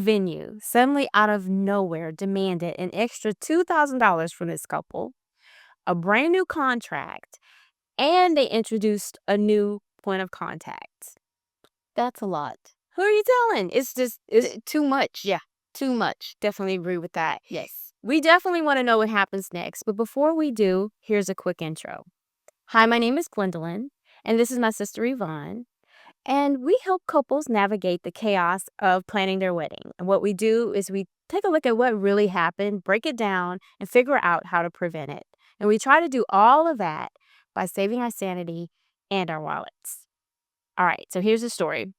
venue suddenly out of nowhere demanded an extra $2,000 from this couple, a brand new contract, and they introduced a new point of contact. That's a lot. Who are you telling? It's Too much. Yeah. Too much. definitely agree with that. Yes. We definitely want to know what happens next, but before we do, here's a quick intro. Hi, my name is Gwendolyn, and this is my sister Yvonne. And we help couples navigate the chaos of planning their wedding. And what we do is we take a look at what really happened, break it down, and figure out how to prevent it. And we try to do all of that by saving our sanity and our wallets. All right, so here's the story.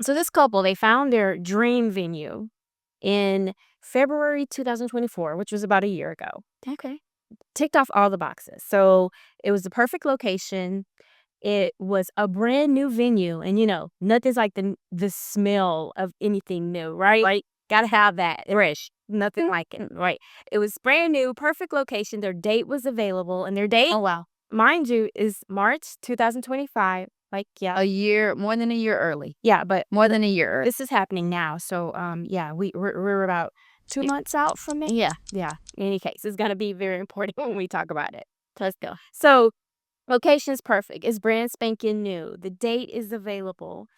So this couple, they found their dream venue in February 2024, which was about a year ago. Okay. Ticked off all the boxes. So it was the perfect location. It was a brand new venue, and nothing's like the smell of anything new, right? Like, gotta have that fresh. Nothing like it, right? It was brand new, perfect location. Their date was available, and their date, Oh, wow. mind you, is March 2025. Like, yeah, A year, more than a year early. yeah, but More than a year early. this is happening now. So, yeah, we're about 2 months out from it. Yeah. Yeah. In any case, it's gonna be very important when we talk about it. Let's go. So, location is perfect. It's brand spanking new. The date is available.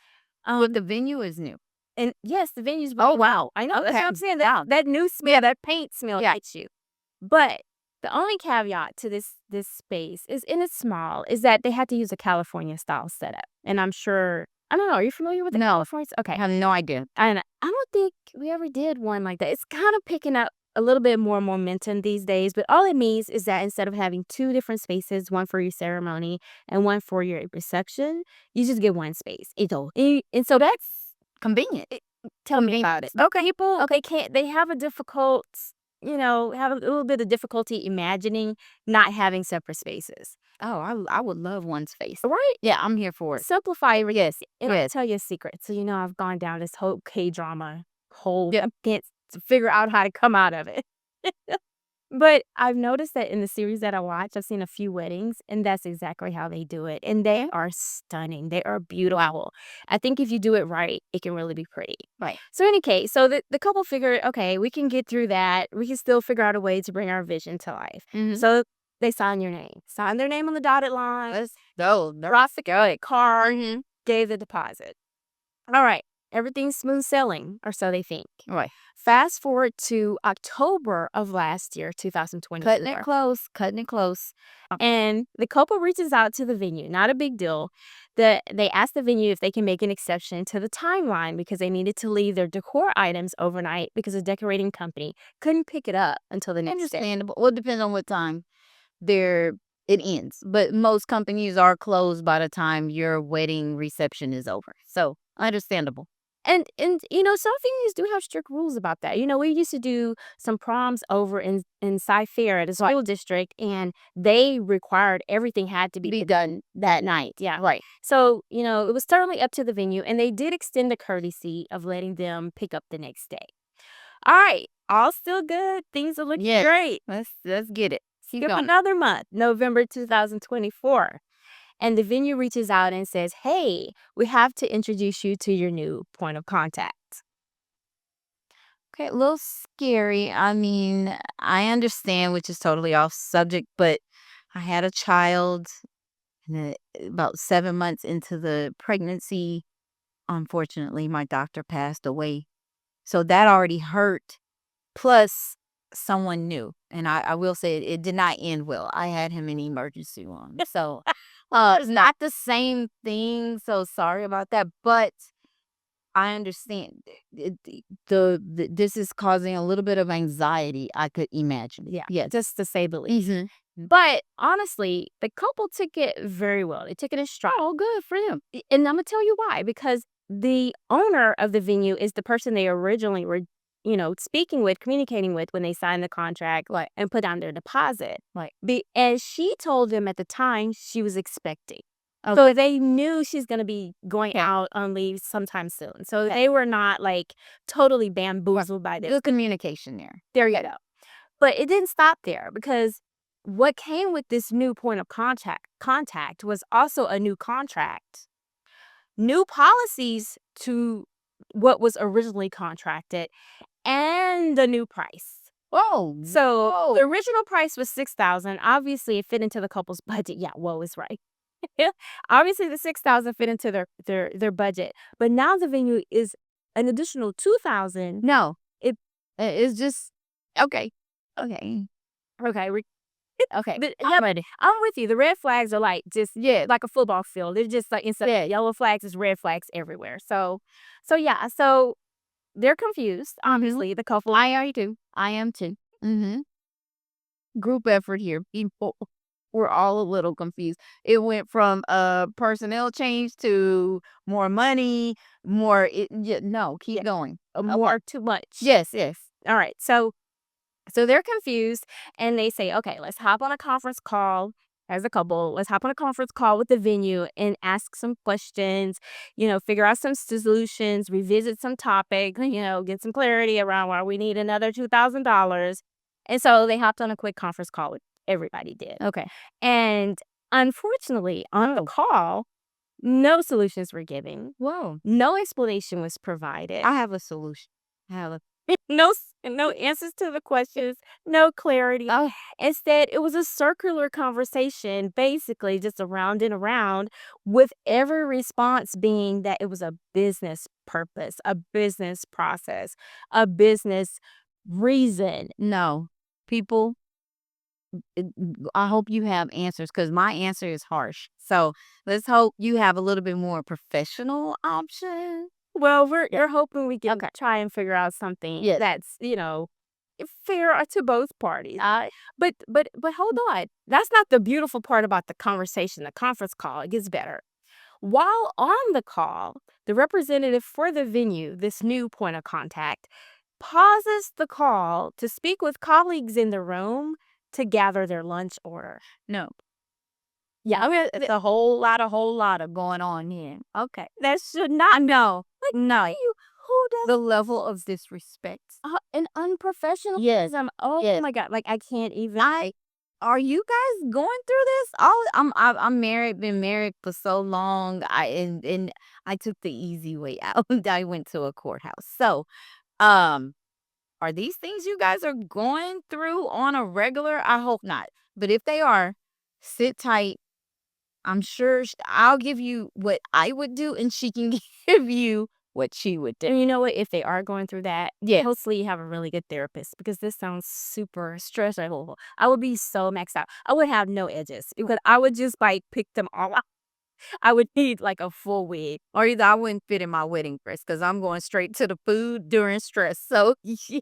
But the venue is new. And yes, the venue's Oh, wow. I know. That's Okay. what I'm saying. Wow. That new smell, that paint smell Yeah. gets you. But the only caveat to this space is, in it's small, is that they had to use a California style setup. And I'm sure, I don't know, are you familiar with the No. California? I Okay. have no idea. And I don't think we ever did one like that. It's kind of picking up a little bit more momentum these days, but all it means is that instead of having two different spaces, one for your ceremony and one for your reception, you just get one space. And so that's Convenient. tell me about it. Okay, people, they have a difficult, have a little bit of difficulty imagining not having separate spaces. Oh, I would love one space. Right? Yeah, I'm here for it. Simplify everything. Yes. And I'll Yes. tell you a secret. So, I've gone down this whole K-drama hole. I can't figure out how to come out of it. But I've noticed that in the series that I watch, I've seen a few weddings, and that's exactly how they do it. And they are stunning. They are beautiful. I think if you do it right, it can really be pretty. Right. So in any case, so the couple figured, okay, we can get through that. We can still figure out a way to bring our vision to life. Mhm. So they sign your name. Sign their name on the dotted line. Let's go. Dropped the card. Mhm. Gave the deposit. All right. Everything's smooth sailing, or so they think. Right. Fast forward to October of last year, 2024. Cutting it close. Cutting it close. And the couple reaches out to the venue. Not a big deal. They asked the venue if they can make an exception to the timeline because they needed to leave their decor items overnight because the decorating company couldn't pick it up until the next day. Understandable. Well, it depends on what time it ends. But most companies are closed by the time your wedding reception is over. So understandable. And some venues do have strict rules about that. We used to do some proms over in Cy-Fair at a school district, and they required everything had to be done that night. Yeah. Right. So, it was totally up to the venue, and they did extend the courtesy of letting them pick up the next day. All right. All still good. Things are looking great. Let's get it. Keep Skip going. another month, November 2024. And the venue reaches out and says, hey, we have to introduce you to your new point of contact. Okay, a little scary. I mean, I understand, which is totally off subject, but I had a child and about 7 months into the pregnancy. Unfortunately, my doctor passed away. So that already hurt. Plus, someone new. And I will say it did not end well. I had him in emergency room. So it's not the same thing. So sorry about that. But I understand this is causing a little bit of anxiety, I could imagine. Yeah. Yes. Just to say the least. Mhm. But honestly, the couple took it very well. They took it in stride. Oh, good for them. And I'm going to tell you why. Because the owner of the venue is the person they originally were, speaking with, communicating with when they signed the contract and put down their deposit. Right. And she told them at the time she was expecting. So they knew she's going to be going out on leave sometime soon. So they were not totally bamboozled by this. Good communication there. There you go. But it didn't stop there because what came with this new point of contact was also a new contract, new policies to what was originally contracted and the new price. Oh, So whoa. the original price was 6,000. Obviously, it fit into the couple's budget. Yeah, whoa is right. Obviously, the 6,000 fit into their budget, but now the venue is an additional 2,000. No, It it's just okay. Okay. okay, Okay. yeah, I'm ready. I'm with you. The red flags are like just Yeah. like a football field. They're just like instead Yeah. of yellow flags, it's red flags everywhere. So yeah, so they're confused. Mhm. Obviously, the couple. I are too. I am too. Mhm. Group effort here. People were all a little confused. It went from personnel change to more money, more yeah, no, keep Yeah, going. Okay. more too much. Yes, yes. All right, so they're confused and they say, okay, let's hop on a conference call as a couple. Let's hop on a conference call with the venue and ask some questions, figure out some solutions, revisit some topics, get some clarity around why we need another $2,000. And so they hopped on a quick conference call with everybody did. Okay. And unfortunately, on the call, no solutions were given. Whoa. No explanation was provided. I have a solution. I have a No answers to the questions, no clarity. oh, Instead, it was a circular conversation, basically just around and around, with every response being that it was a business purpose, a business process, a business reason. no. People, I hope you have answers because my answer is harsh. So let's hope you have a little bit more professional option. Well, Yeah. we're hoping we can Okay. try and figure out something Yes. that's, fair to both parties. But hold on. That's not the beautiful part about the conversation, the conference call. It gets better. While on the call, the representative for the venue, this new point of contact, pauses the call to speak with colleagues in the room to gather their lunch order. No. Yeah, I mean, It's a whole lot of going on here. Okay. that should not. No. Like, No. who does The level of disrespect. an Yes. unprofessionalism? Oh Yes. my God! Like I can't even. Are you guys going through this? I'm married, been married for so long. And I took the easy way out. I went to a courthouse. So, um, are these things you guys are going through on a regular? I hope not. But if they are, sit tight. I'm sure I'll give you what I would do, and she can give you what she would do. And you know what? If they are going through that, Yes. hopefully you have a really good therapist because this sounds super stressful. I would be so maxed out. I would have no edges because I would just like pick them all out. I would need like a full wig. Or either I wouldn't fit in my wedding dress because I'm going straight to the food during stress. So, Yes,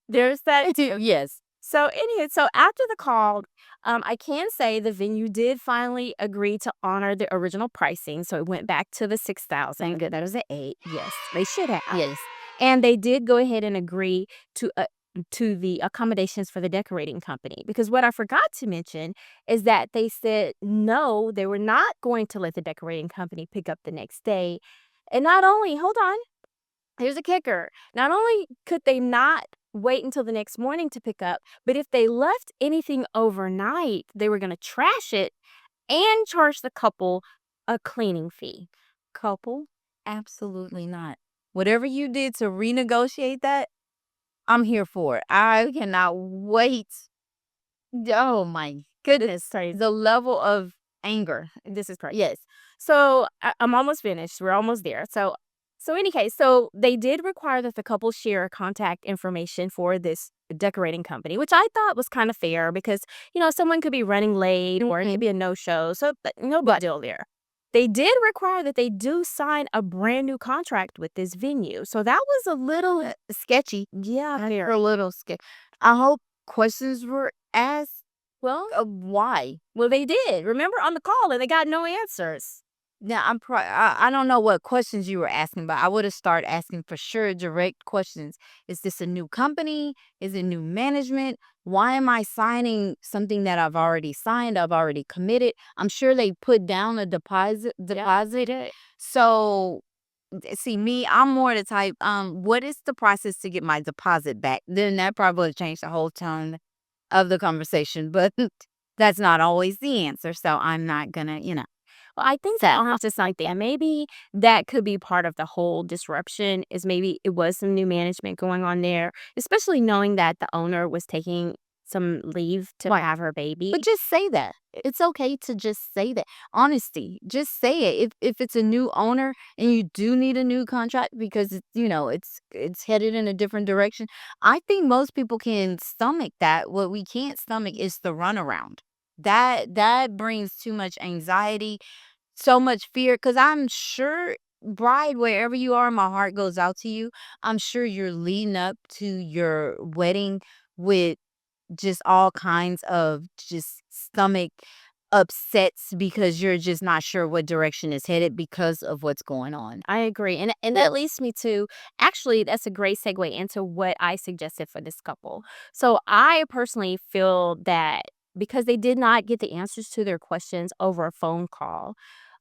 there's that too. yes. So anyway, so after the call, I can say the venue did finally agree to honor the original pricing. So it went back to the 6,000. Good, that was an 8. Yes, they should have. Yes. And they did go ahead and agree to the accommodations for the decorating company. Because what I forgot to mention is that they said no, they were not going to let the decorating company pick up the next day. And not only, hold on, here's a kicker. Not only could they not wait until the next morning to pick up, but if they left anything overnight, they were going to trash it and charge the couple a cleaning fee. Couple? Absolutely not. Whatever you did to renegotiate that, I'm here for it. I cannot wait. Oh my goodness. Crazy. The level of anger. This is crazy. Yes. So I'm almost finished. We're almost there. So any case, so they did require that the couple share contact information for this decorating company, which I thought was kind of fair because someone could be running late or it could be a no show, so no big deal there. They did require that they do sign a brand new contract with this venue, so that was a little Sketchy. yeah They're fair. a little sketchy. I hope questions were asked. Well, Why? well they did. Remember on the call, and they got no answers. Now I don't know what questions you were asking, but I would have started asking for sure direct questions. Is this a new company? Is it new management? Why am I signing something that I've already signed? I've already committed. I'm sure they put down a deposit. Yeah, they did. So see me, I'm more the type. What is the process to get my deposit back? Then that probably would change the whole tone of the conversation. But that's not always the answer. So I'm not gonna. Well, I think that I'll have to cite that. Maybe that could be part of the whole disruption is maybe it was some new management going on there, especially knowing that the owner was taking some leave to Right. have her baby. But just say that. It's okay to just say that. Honesty. Just say it. If it's a new owner and you do need a new contract because it's headed in a different direction, I think most people can stomach that. What we can't stomach is the runaround. That brings too much anxiety, so much fear. Cause I'm sure, bride, wherever you are, my heart goes out to you. I'm sure you're leading up to your wedding with just all kinds of just stomach upsets because you're just not sure what direction is headed because of what's going on. I agree. And that leads me to actually that's a great segue into what I suggested for this couple. So I personally feel that because they did not get the answers to their questions over a phone call,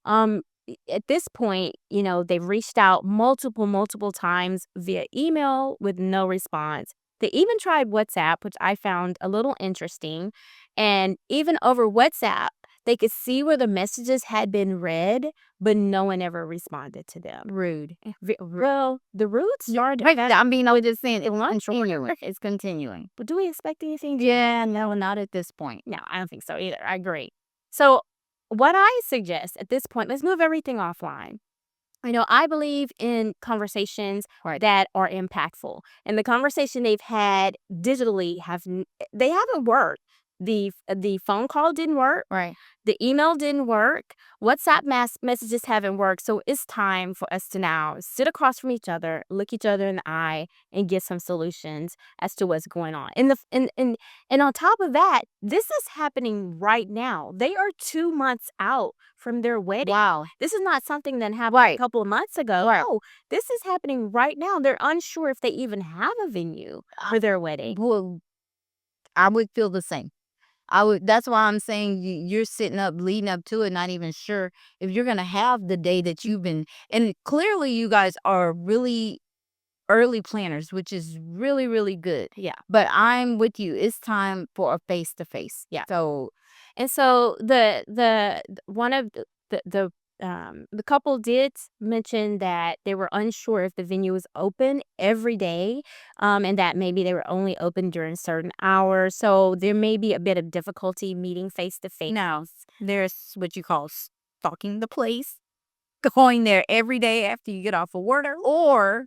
at this point, they've reached out multiple times via email with no response. They even tried WhatsApp, which I found a little interesting. And even over WhatsApp, they could see where the messages had been read, but no one ever responded to them. Rude. Well, the roots yard. Right. I mean, I was just saying it's continuing. It's continuing. But do we expect anything? Yeah, no, not at this point. No, I don't think so either. I agree. So, what I suggest at this point, let's move everything offline. I believe in conversations Right. that are impactful, and the conversation they've had digitally they haven't worked. The phone call didn't work. Right. The email didn't work. WhatsApp messages haven't worked. So it's time for us to now sit across from each other, look each other in the eye, and get some solutions as to what's going on. And on top of that, this is happening right now. They are 2 months out from their wedding. Wow. This is not something that happened a Right. couple of months ago. Right. No, this is happening right now. They're unsure if they even have a venue for their wedding. Well, I would feel the same. I would. That's why I'm saying you're sitting up, leading up to it, not even sure if you're gonna have the day that you've been. And clearly, you guys are really early planners, which is really, really good. Yeah. But I'm with you. It's time for a face to face. Yeah. So And so one of the couple did mention that they were unsure if the venue was open every day, and that maybe they were only open during certain hours. So there may be a bit of difficulty meeting face to face. now there's what you call stalking the place, going there every day after you get off of work, or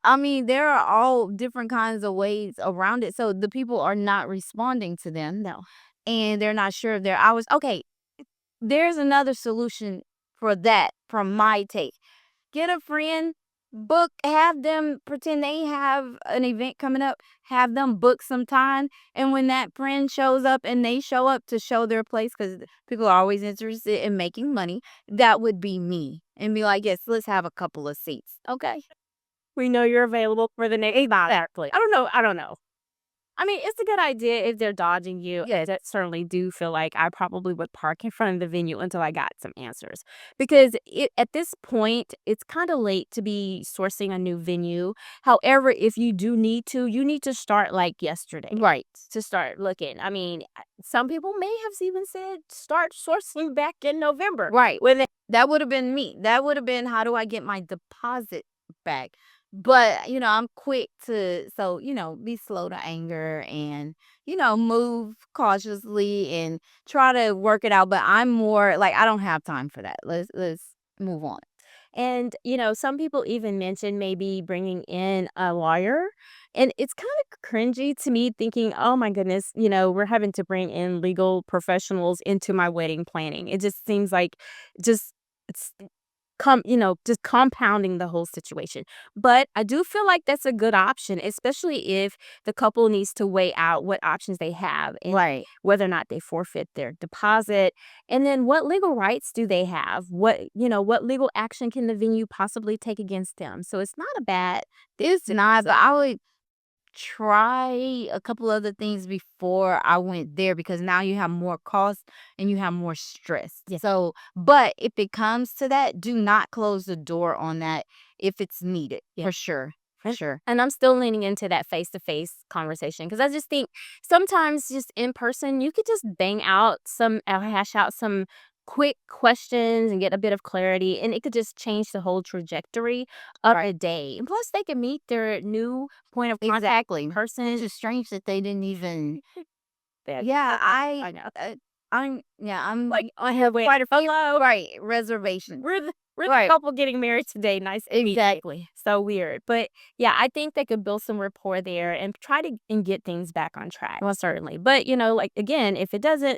I mean, there are all different kinds of ways around it. So the people are not responding to them. No. And they're not sure of their hours. Okay, there's another solution for that from my take. Get a friend, have them pretend they have an event coming up, have them book some time. And when that friend shows up and they show up to show their place, because people are always interested in making money, that would be me. And be like, yes, let's have a couple of seats. Okay. We know you're available for the next. Exactly. I don't know. I mean, it's a good idea if they're dodging you. Yes. I certainly do feel like I probably would park in front of the venue until I got some answers. Because at this point, it's kind of late to be sourcing a new venue. However, if you do need to, you need to start like yesterday. Right. To start looking. I mean, some people may have even said start sourcing back in November. Right. That would have been me. That would have been, how do I get my deposit back? But, I'm quick to, so, be slow to anger and, move cautiously and try to work it out. But I'm more like, I don't have time for that. Let's move on. And, some people even mention maybe bringing in a lawyer. And it's kind of cringy to me thinking, oh my goodness, we're having to bring in legal professionals into my wedding planning. It just seems like just it's just compounding the whole situation. But I do feel like that's a good option, especially if the couple needs to weigh out what options they have and Right. whether or not they forfeit their deposit. And then what legal rights do they have? What legal action can the venue possibly take against them? So it's not a bad. It's not, but I would try a couple other things before I went there because now you have more cost and you have more stress. Yeah. So, but if it comes to that, do not close the door on that if it's needed. Yeah. For sure. For sure. And I'm still leaning into that face-to-face conversation because I just think sometimes just in person, you could just hash out some quick questions and get a bit of clarity, and it could just change the whole trajectory of a day. And plus, they can meet their new point of contact Exactly. person. It's just strange that they didn't even. That Yeah, I know. I'm Like, I have quite a few. right, reservations. We're the Right. couple getting married today. Nice to meet you. Exactly. So weird. But yeah, I think they could build some rapport there and try to and get things back on track. Well, certainly. But like again, if it doesn't,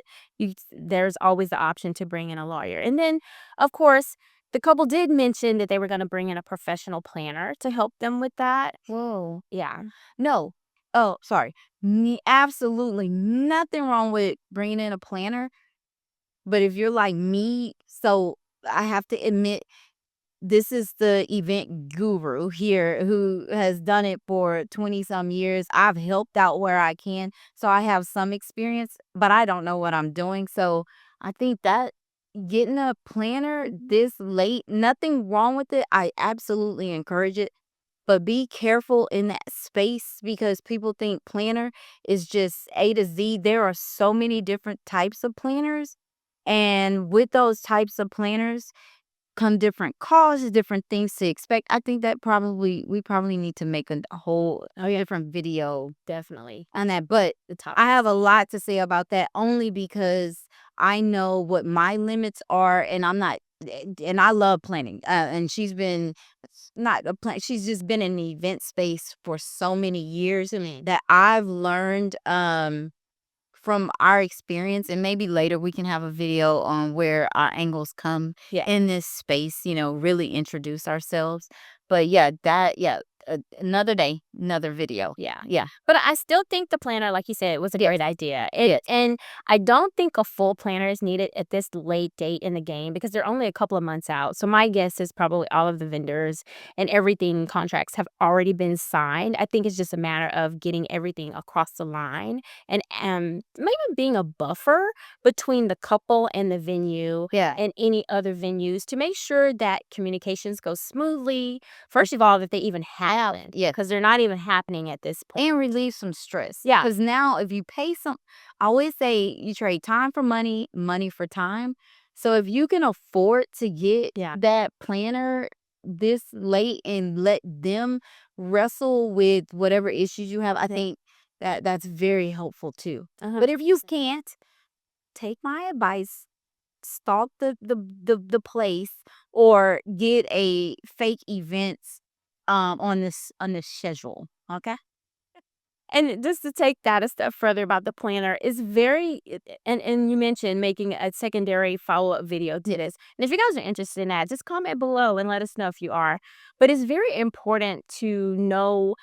there's always the option to bring in a lawyer. And then, of course, the couple did mention that they were going to bring in a professional planner to help them with that. Whoa. Yeah. No. Oh, sorry. Absolutely nothing wrong with bringing in a planner. But if you're like me, so I have to admit, this is the event guru here who has done it for 20 some years. I've helped out where I can. So I have some experience, but I don't know what I'm doing. So I think that getting a planner this late, nothing wrong with it. I absolutely encourage it. But be careful in that space because people think planner is just A to Z. There are so many different types of planners. And with those types of planners, come different costs, different things to expect. I think that we probably need to make a whole different video Definitely. on that. But The top. I have a lot to say about that only because I know what my limits are, and I'm not. And I love planning. And she's been not a plan. She's just been in the event space for so many years that I've learned. From our experience, and maybe later we can have a video on where our angles come Yeah. in this space, really introduce ourselves. But yeah, another day, another video. Yeah. Yeah. But I still think the planner, like you said, was a Yes. great idea. Yes. And I don't think a full planner is needed at this late date in the game because they're only a couple of months out. So my guess is probably all of the vendors and everything contracts have already been signed. I think it's just a matter of getting everything across the line and maybe being a buffer between the couple and the venue Yeah. and any other venues to make sure that communications go smoothly. First of all, that they even happen. Yes. Because they're not even happening at this point. And relieve some stress. Yeah. Because now if you pay I always say you trade time for money, money for time. So if you can afford to get Yeah. that planner this late and let them wrestle with whatever issues you have, I think that's very helpful too. But if you can't, take my advice, stalk the place or get a fake event on this schedule. Okay? And just to take that a step further about the planner is very and you mentioned making a secondary follow-up video to this. And if you guys are interested in that, just comment below and let us know if you are. But it's very important to know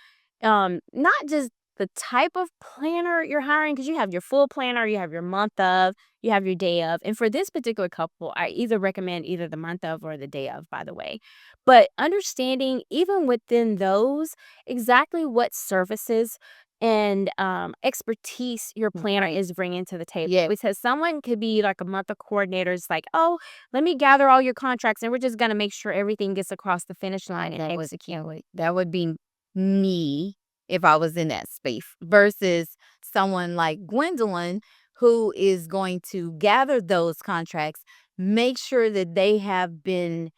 not just the type of planner you're hiring because you have your full planner, you have your month of, you have your day of. And for this particular couple, I either recommend either the month of or the day of, by the way. But understanding even within those exactly what services and expertise your planner is bringing to the table. Yeah. Because someone could be like a month of coordinators, like, oh, let me gather all your contracts and we're just going to make sure everything gets across the finish line and execute. That would be me if I was in that space versus someone like Gwendolyn who is going to gather those contracts, make sure that they have been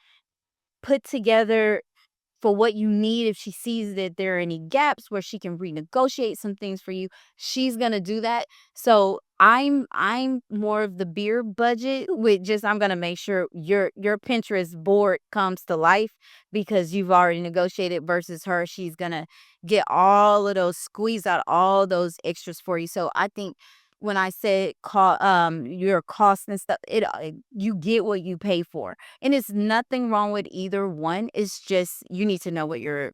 put together for what you need. If she sees that there are any gaps where she can renegotiate some things for you, she's gonna do that. So I'm more of the beer budget with just I'm gonna make sure your Pinterest board comes to life because you've already negotiated versus her. She's gonna get all of those, squeeze out all those extras for you. So I think when I said your costs and stuff, you get what you pay for. And it's nothing wrong with either one. It's just you need to know what you're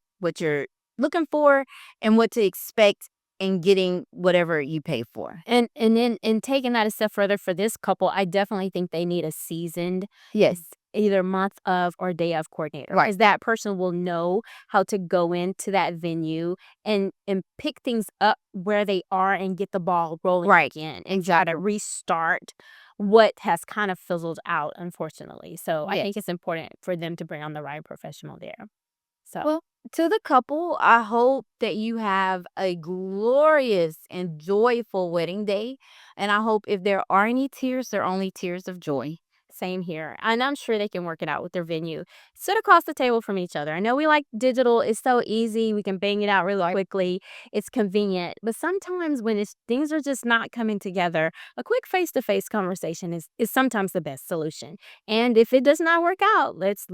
looking for and what to expect in getting whatever you pay for. And then in taking that a step further for this couple, I definitely think they need a seasoned Yes. either month of or day of coordinator. Right. Because that person will know how to go into that venue and pick things up where they are and get the ball rolling Right. again and try to restart what has kind of fizzled out, unfortunately. So I think Yes. it's important for them to bring on the right professional there. So Well, to the couple, I hope that you have a glorious and joyful wedding day. And I hope if there are any tears, they're only tears of joy. Same here. And I'm sure they can work it out with their venue. Sit across the table from each other. I know we like digital, it's so easy. We can bang it out really quickly. It's convenient. But sometimes when things are just not coming together, a quick face to face conversation is sometimes the best solution. And if it does not work out, let's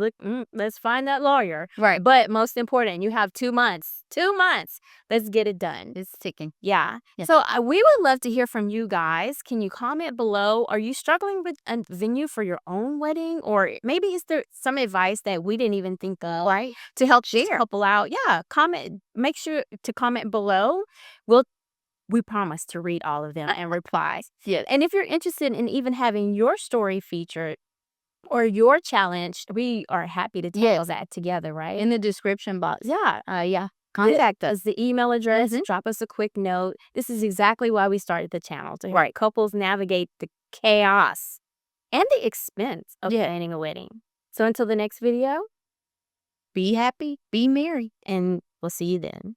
find that lawyer. Right. But most important, you have 2 months. 2 months. Let's get it done. It's ticking. Yeah. Yeah. So we would love to hear from you guys. Can you comment below? Are you struggling with a venue for your own wedding? Or maybe is there some advice that we didn't even think of, Right. to help Share. couple out? Yeah. Comment. Make sure to comment below. We promise to read all of them and reply. Yeah. And if you're interested in even having your story featured or your challenge, we are happy to tackle that together, right? In the description box. Yeah. Yeah. Contact us. The email address, Mhm. drop us a quick note. This is exactly why we started the channel, to help couples navigate the chaos and the expense of planning a wedding. So until the next video, Be happy. Be merry. and we'll see you then.